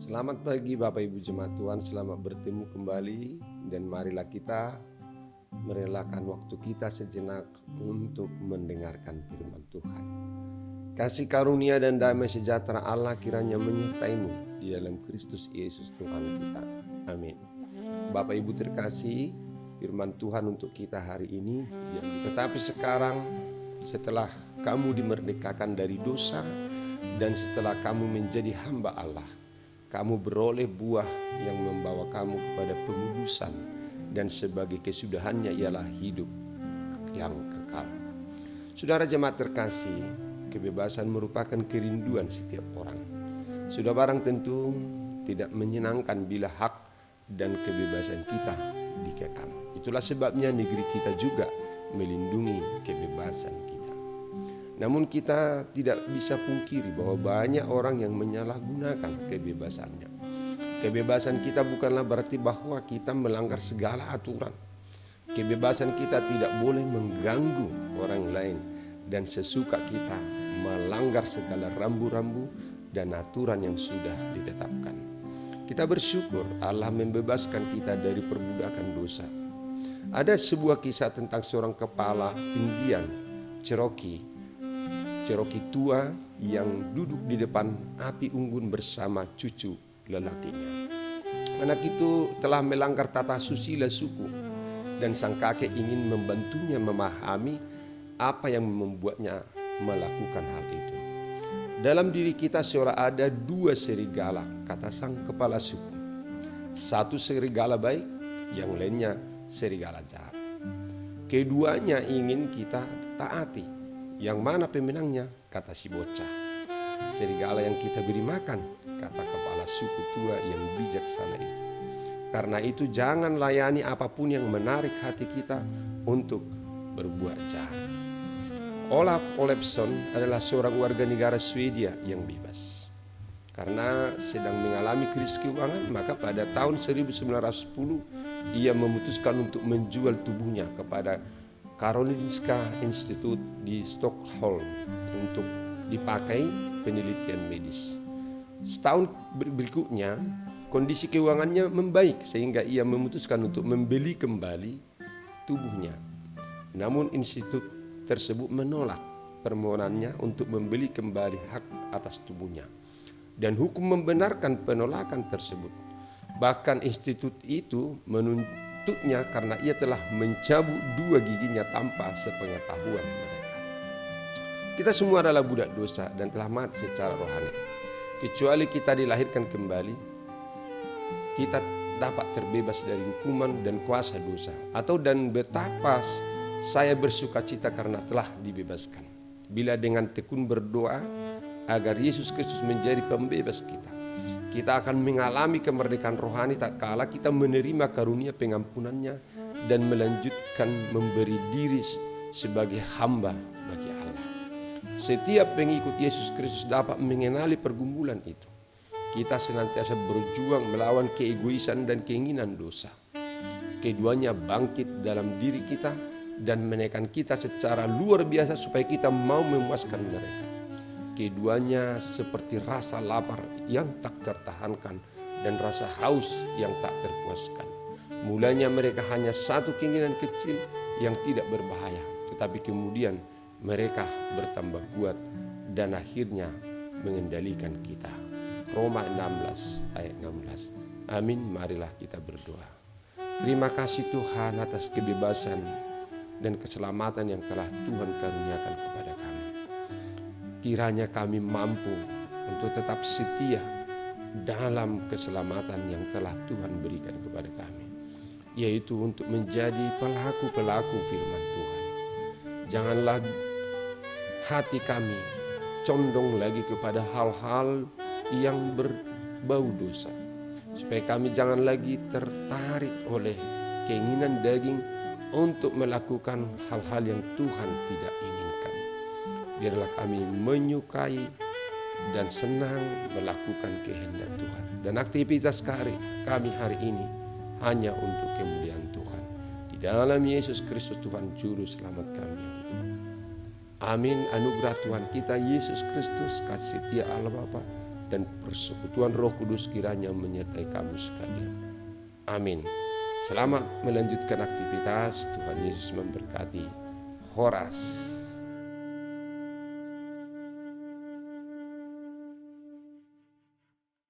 Selamat pagi Bapak Ibu Jemaat Tuhan, selamat bertemu kembali dan marilah kita merelakan waktu kita sejenak untuk mendengarkan firman Tuhan. Kasih karunia dan damai sejahtera Allah kiranya menyertaimu di dalam Kristus Yesus Tuhan kita. Amin. Bapak Ibu terkasih, firman Tuhan untuk kita hari ini. Tetapi sekarang setelah kamu dimerdekakan dari dosa dan setelah kamu menjadi hamba Allah, kamu beroleh buah yang membawa kamu kepada pengudusan dan sebagai kesudahannya ialah hidup yang kekal. Saudara jemaat terkasih, kebebasan merupakan kerinduan setiap orang. Sudah barang tentu tidak menyenangkan bila hak dan kebebasan kita dikekang. Itulah sebabnya negeri kita juga melindungi kebebasan kita. Namun kita tidak bisa pungkiri bahwa banyak orang yang menyalahgunakan kebebasannya. Kebebasan kita bukanlah berarti bahwa kita melanggar segala aturan. Kebebasan kita tidak boleh mengganggu orang lain dan sesuka kita melanggar segala rambu-rambu dan aturan yang sudah ditetapkan. Kita bersyukur Allah membebaskan kita dari perbudakan dosa. Ada sebuah kisah tentang seorang kepala Indian Cherokee tua yang duduk di depan api unggun bersama cucu lelakinya. Anak itu telah melanggar tata susila suku dan sang kakek ingin membantunya memahami apa yang membuatnya melakukan hal itu. Dalam diri kita seolah ada dua serigala, kata sang kepala suku. Satu serigala baik, yang lainnya serigala jahat. Keduanya ingin kita taati. Yang mana pemenangnya? Kata si bocah. Serigala yang kita beri makan, kata kepala suku tua yang bijaksana itu. Karena itu jangan layani apapun yang menarik hati kita untuk berbuat jahat. Olaf Olofsson adalah seorang warga negara Swedia yang bebas. Karena sedang mengalami krisis keuangan, maka pada tahun 1910 ia memutuskan untuk menjual tubuhnya kepada Karolinska Institute di Stockholm untuk dipakai penelitian medis. Setahun berikutnya kondisi keuangannya membaik sehingga ia memutuskan untuk membeli kembali tubuhnya. Namun institut tersebut menolak permohonannya untuk membeli kembali hak atas tubuhnya. Dan hukum membenarkan penolakan tersebut. Bahkan institut itu menuntutnya karena ia telah mencabut dua giginya tanpa sepengetahuan mereka. Kita semua adalah budak dosa dan telah mati secara rohani. Kecuali kita dilahirkan kembali, kita dapat terbebas dari hukuman dan kuasa dosa. Dan betapa saya bersuka cita karena telah dibebaskan. Bila dengan tekun berdoa agar Yesus Kristus menjadi pembebas kita, kita akan mengalami kemerdekaan rohani tak kala kita menerima karunia pengampunannya dan melanjutkan memberi diri sebagai hamba bagi Allah. Setiap pengikut Yesus Kristus dapat mengenali pergumulan itu. Kita senantiasa berjuang melawan keegoisan dan keinginan dosa. Keduanya bangkit dalam diri kita dan menekan kita secara luar biasa supaya kita mau memuaskan mereka. Keduanya seperti rasa lapar yang tak tertahankan dan rasa haus yang tak terpuaskan. Mulanya mereka hanya satu keinginan kecil yang tidak berbahaya, tetapi kemudian mereka bertambah kuat dan akhirnya mengendalikan kita. Roma 16 ayat 16. Amin, marilah kita berdoa. Terima kasih Tuhan atas kebebasan dan keselamatan yang telah Tuhan karuniakan kepada kami. Kiranya kami mampu untuk tetap setia dalam keselamatan yang telah Tuhan berikan kepada kami, yaitu untuk menjadi pelaku-pelaku firman Tuhan. Janganlah hati kami condong lagi kepada hal-hal yang berbau dosa, supaya kami jangan lagi tertarik oleh keinginan daging untuk melakukan hal-hal yang Tuhan tidak inginkan. Biarlah kami menyukai dan senang melakukan kehendak Tuhan. Dan aktivitas kami hari ini hanya untuk kemuliaan Tuhan. Di dalam Yesus Kristus Tuhan Juru Selamat kami. Amin. Anugerah Tuhan kita Yesus Kristus, kasih setia Allah Bapa, dan persekutuan Roh Kudus kiranya menyertai kamu sekalian. Amin. Selamat melanjutkan aktivitas. Tuhan Yesus memberkati. Horas.